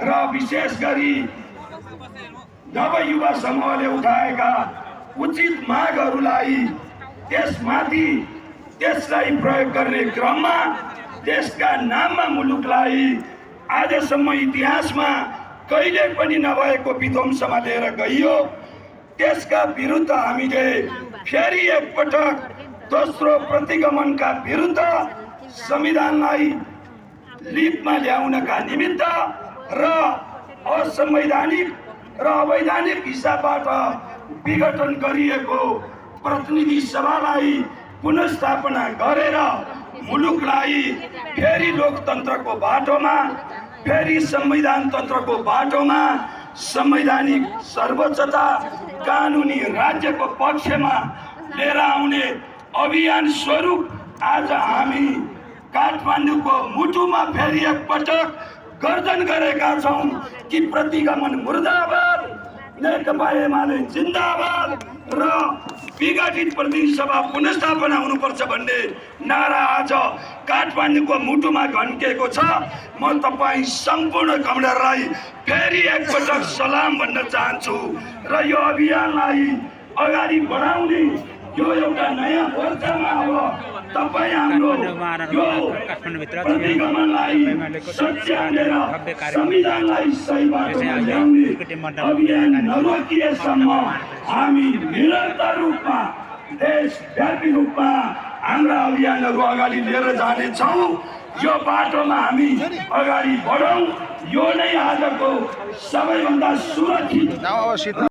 र विशेष गरी नवयुवा समूहले उठाएका उचित मागहरूलाई त्यसमाथि त्यसलाई प्रयोग गर्ने क्रममा देशका नाममा मुलुकलाई आजसम्म इतिहासमा कहिले पनि नभएको विध्वंसमा लिएर गइयो। त्यसका विरुद्ध हामीले फेरि एकपटक दोस्रो प्रतिगमनका विरुद्ध संविधानलाई लिपमा ल्याउनका निमित्त र असंवैधानिक र अवैधानिक हिसाबबाट विघटन गरिएको प्रतिनिधि सभालाई पुनर्स्थापना गरेर मुलुकलाई फेरि लोकतन्त्रको बाटोमा, फेरि संविधान तन्त्रको बाटोमा, संवैधानिक सर्वोच्चता कानुनी राज्यको पक्षमा लिएर आउने अभियान स्वरूप आज हामी काठमाडौँको मुटुमा फेरि एकपटक गर्जन गरेका छौं कि प्रतिगमन मुर्दाबाद, नेकपा एमाले जिन्दाबाद र विघटित प्रतिनिधि सभा पुनर्स्थापना हुनुपर्छ भन्ने नारा आज काठमाडौँको मुटुमा घन्किएको छ। म तपाईँ सम्पूर्ण कमरेडलाई फेरि एकपटक सलाम भन्न चाहन्छु र यो अभियानलाई अगाडि बढाउने यो एउटा नयाँ मोर्चामा अब तपाईँ हाम्रो यो प्रतिगमनलाई सच्याएर संविधानलाई सही बाटोमा ल्याउने अभियान नरोकिएसम्म हामी निरन्तर रूपमा देशव्यापी रूपमा हाम्रा अभियानहरू अगाडि लिएर जानेछौँ। यो बाटोमा हामी अगाडि बढौँ। यो नै आजको सबैभन्दा सुरक्षित